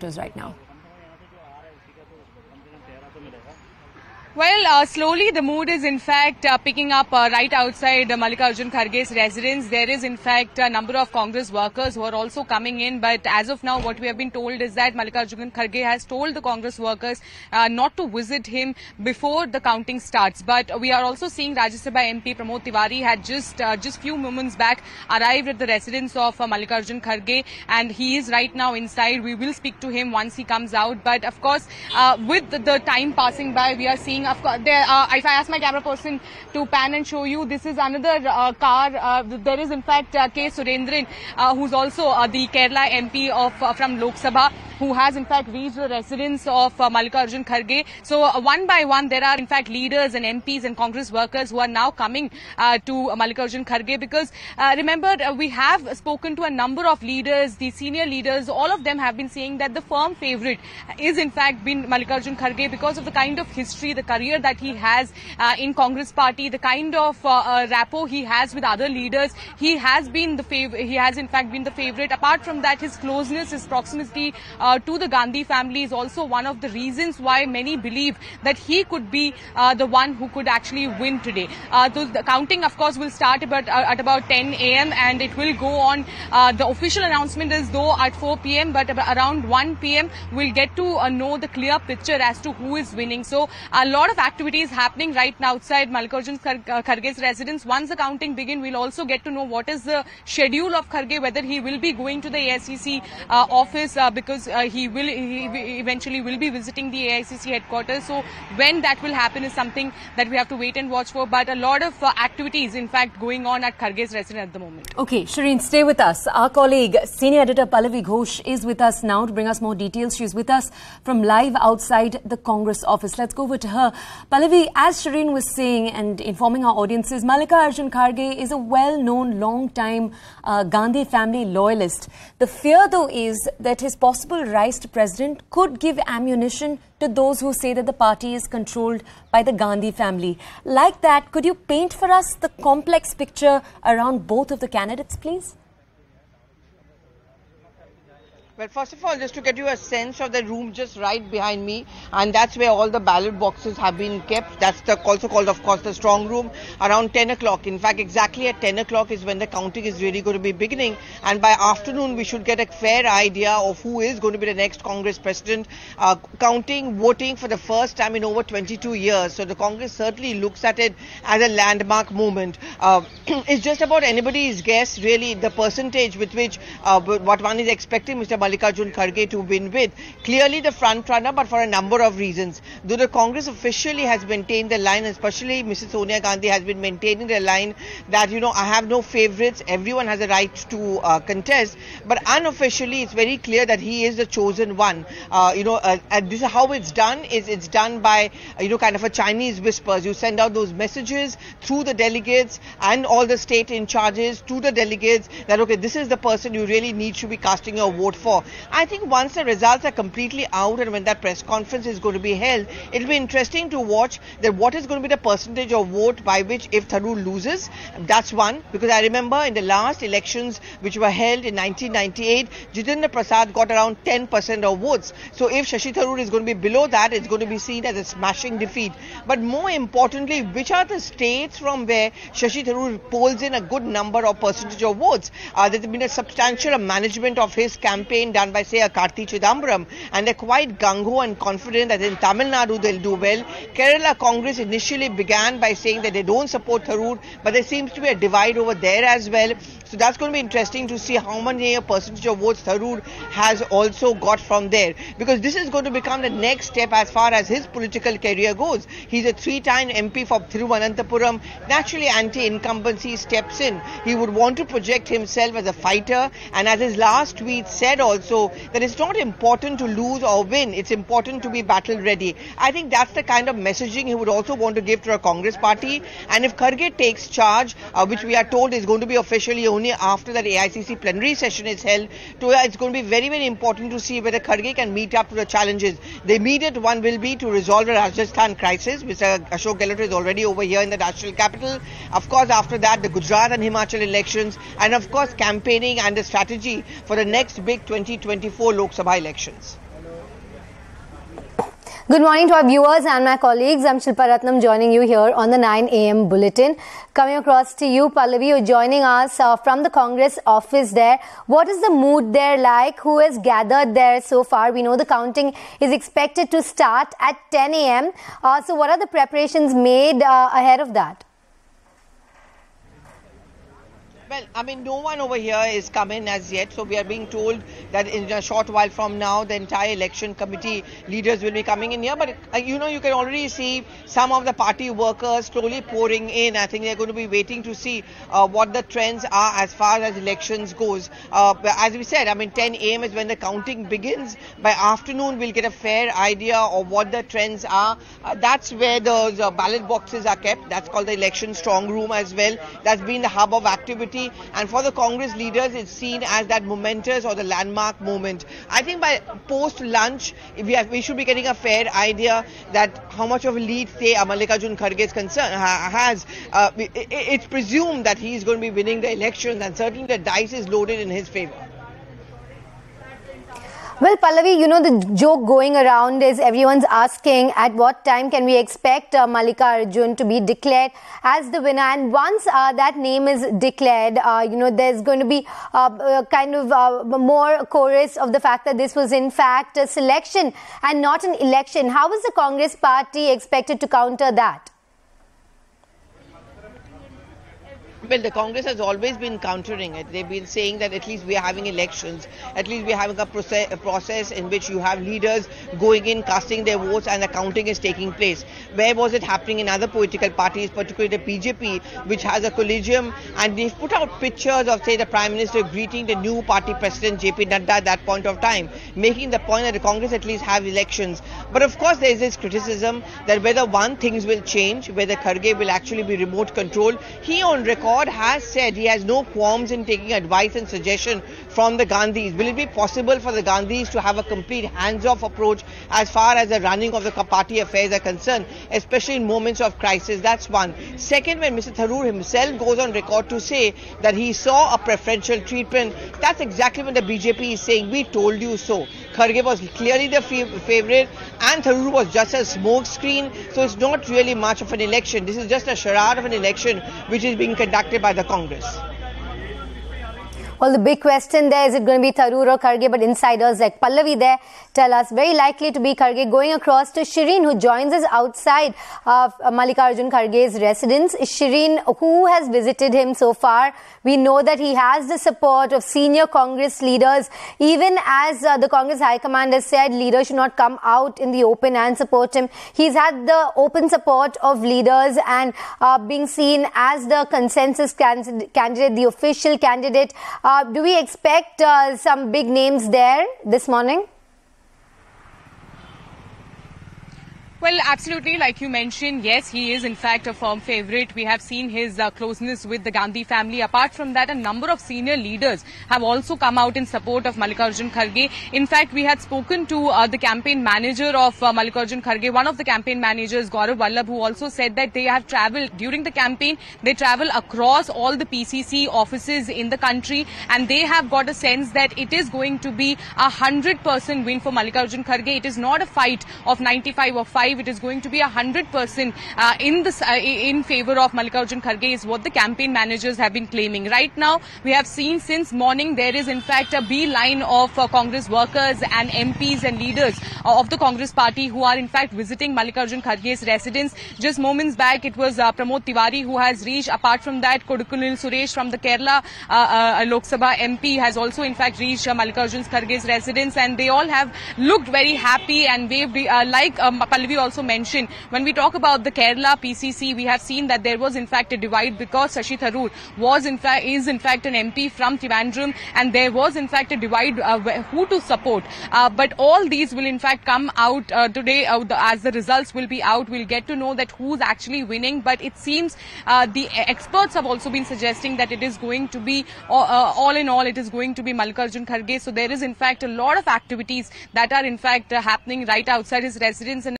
right now? Well, slowly the mood is in fact picking up right outside Mallikarjun Kharge's residence. There is in fact a number of Congress workers who are also coming in, but as of now what we have been told is that Mallikarjun Kharge has told the Congress workers not to visit him before the counting starts. But we are also seeing Rajya Sabha MP Pramod Tiwari had just few moments back arrived at the residence of Mallikarjun Kharge, and he is right now inside. We will speak to him once he comes out, but of course with the time passing by, we are seeing, of course, there, if I ask my camera person to pan and show you, this is another car. There is in fact K. Surendran, who's also the Kerala MP from Lok Sabha, who has in fact reached the residence of Mallikarjun Kharge. So one by one, there are in fact leaders and MPs and Congress workers who are now coming to Mallikarjun Kharge, because remember, we have spoken to a number of leaders, the senior leaders. All of them have been saying that the firm favourite is in fact been Mallikarjun Kharge because of the kind of history, the career that he has in Congress party, the kind of rapport he has with other leaders. He has been the he has in fact been the favourite. Apart from that, his closeness, his proximity to the Gandhi family is also one of the reasons why many believe that he could be the one who could actually win today. The counting, of course, will start at about 10 a.m. and it will go on. The official announcement is though at 4 p.m. but around 1 p.m. we'll get to know the clear picture as to who is winning. So a lot of activities happening right now outside Mallikarjun Kharge's residence. Once the counting begins, we'll also get to know what is the schedule of Kharge, whether he will be going to the AICC office because he eventually will be visiting the AICC headquarters. So when that will happen is something that we have to wait and watch for. But a lot of activities in fact going on at Kharge's residence at the moment. Okay, Shireen, stay with us. Our colleague, senior editor Pallavi Ghosh is with us now to bring us more details. She's with us from live outside the Congress office. Let's go over to her. Pallavi, as Shireen was saying and informing our audiences, Mallikarjun Kharge is a well-known, long-time Gandhi family loyalist. The fear, though, is that his possible rise to president could give ammunition to those who say that the party is controlled by the Gandhi family. Like that, could you paint for us the complex picture around both of the candidates, please? Well, first of all, just to get you a sense of the room just right behind me, and that's where all the ballot boxes have been kept. That's also called, of course, the strong room, around 10 o'clock. In fact, exactly at 10 o'clock is when the counting is really going to be beginning. And by afternoon, we should get a fair idea of who is going to be the next Congress president. Counting, voting for the first time in over 22 years. So the Congress certainly looks at it as a landmark moment. It's just about anybody's guess, really, the percentage with which what one is expecting Mr. Mallikarjun Kharge to win with. Clearly the front runner, but for a number of reasons. Though the Congress officially has maintained the line, especially Mrs. Sonia Gandhi has been maintaining the line that, you know, I have no favourites, everyone has a right to contest. But unofficially, it's very clear that he is the chosen one. And this is how it's done. It's done by, kind of a Chinese whispers. You send out those messages through the delegates and all the state in charges to the delegates that, okay, this is the person you really need to be casting your vote for. I think once the results are completely out and when that press conference is going to be held, it will be interesting to watch that what is going to be the percentage of vote by which if Tharoor loses. That's one, because I remember in the last elections which were held in 1998, Jitendra Prasad got around 10% of votes. So if Shashi Tharoor is going to be below that, it's going to be seen as a smashing defeat. But more importantly, which are the states from where Shashi Tharoor polls in a good number of percentage of votes? There's been a substantial management of his campaign done by, say, a Karthi Chidambaram, and they're quite gung-ho and confident that in Tamil Nadu they'll do well. Kerala Congress initially began by saying that they don't support Tharoor, but there seems to be a divide over there as well. So that's going to be interesting to see how many percentage of votes Tharoor has also got from there, because this is going to become the next step as far as his political career goes. He's a three-time MP for Thiruvananthapuram. Naturally, anti-incumbency steps in. He would want to project himself as a fighter, and as his last tweet said also, that it's not important to lose or win, it's important to be battle ready. I think that's the kind of messaging he would also want to give to a Congress party. And if Kharge takes charge, which we are told is going to be officially only after that AICC plenary session is held, it's going to be very, very important to see whether Kharge can meet up to the challenges. The immediate one will be to resolve the Rajasthan crisis. Mr. Ashok Gehlot is already over here in the national capital. Of course, after that, the Gujarat and Himachal elections, and of course, campaigning and the strategy for the next big 2024 Lok Sabha elections. Good morning to our viewers and my colleagues. I'm Shilpa Ratnam joining you here on the 9 a.m. bulletin. Coming across to you, Pallavi, you're joining us from the Congress office there. What is the mood there like? Who has gathered there so far? We know the counting is expected to start at 10 a.m. So what are the preparations made ahead of that? Well, I mean, no one over here is coming as yet. So we are being told that in a short while from now, the entire election committee leaders will be coming in here. But, you know, you can already see some of the party workers slowly pouring in. I think they're going to be waiting to see what the trends are as far as elections goes. As we said, I mean, 10 a.m. is when the counting begins. By afternoon, we'll get a fair idea of what the trends are. That's where those ballot boxes are kept. That's called the election strong room as well. That's been the hub of activity. And for the Congress leaders, it's seen as that momentous or the landmark moment. I think by post-lunch, we should be getting a fair idea that how much of a lead, say, Mallikarjun Kharge's has. It's presumed that he's going to be winning the elections, and certainly the dice is loaded in his favor. Well, Pallavi, you know, the joke going around is everyone's asking at what time can we expect Mallikarjun to be declared as the winner. And once that name is declared, you know, there's going to be kind of more chorus of the fact that this was in fact a selection and not an election. How is the Congress party expected to counter that? Well, the Congress has always been countering it. They've been saying that at least we are having elections, at least we are having a process in which you have leaders going in, casting their votes, and the counting is taking place. Where was it happening in other political parties, particularly the BJP, which has a collegium, and they've put out pictures of, say, the Prime Minister greeting the new party president, JP Nadda, at that point of time, making the point that the Congress at least have elections. But of course, there is this criticism that whether things will change, whether Kharge will actually be remote control. He on record has said he has no qualms in taking advice and suggestion from the Gandhis. Will it be possible for the Gandhis to have a complete hands-off approach as far as the running of the party affairs are concerned, especially in moments of crisis? That's one. Second, when Mr. Tharoor himself goes on record to say that he saw a preferential treatment, that's exactly what the BJP is saying. We told you so. Kharge was clearly the favourite and Tharoor was just a smoke screen. So it's not really much of an election. This is just a charade of an election which is being conducted by the Congress. Well, the big question there, is it going to be Tharoor or Kharge? But insiders like Pallavi there tell us very likely to be Kharge. Going across to Shireen, who joins us outside of Mallikarjun Kharge's residence. Shireen, who has visited him so far? We know that he has the support of senior Congress leaders. Even as the Congress High Command has said, leaders should not come out in the open and support him. He's had the open support of leaders and being seen as the consensus candidate, the official candidate. Do we expect some big names there this morning? Well, absolutely. Like you mentioned, yes, he is in fact a firm favourite. We have seen his closeness with the Gandhi family. Apart from that, a number of senior leaders have also come out in support of Mallikarjun Kharge. In fact, we had spoken to the campaign manager of Mallikarjun Kharge, one of the campaign managers, Gaurav Vallabh, who also said that they have travelled during the campaign. They travel across all the PCC offices in the country, and they have got a sense that it is going to be 100% win for Mallikarjun Kharge. It is not a fight of 95 or 5. It is going to be 100% in favour of Mallikarjun Kharge is what the campaign managers have been claiming. Right now, we have seen since morning there is in fact a beeline of Congress workers and MPs and leaders of the Congress party who are in fact visiting Mallikarjun Kharge's residence. Just moments back, it was Pramod Tiwari who has reached. Apart from that, Kodukunil Suresh from the Kerala Lok Sabha MP has also in fact reached Mallikarjun Kharge's residence, and they all have looked very happy and waved like Pallavi also mentioned. When we talk about the Kerala PCC, we have seen that there was in fact a divide because Shashi Tharoor is in fact an MP from Trivandrum, and there was in fact a divide who to support. But all these will in fact come out today as the results will be out. We'll get to know that who's actually winning. But it seems the experts have also been suggesting that it is going to be all in all, it is going to be Mallikarjun Kharge. So there is in fact a lot of activities that are in fact happening right outside his residence. And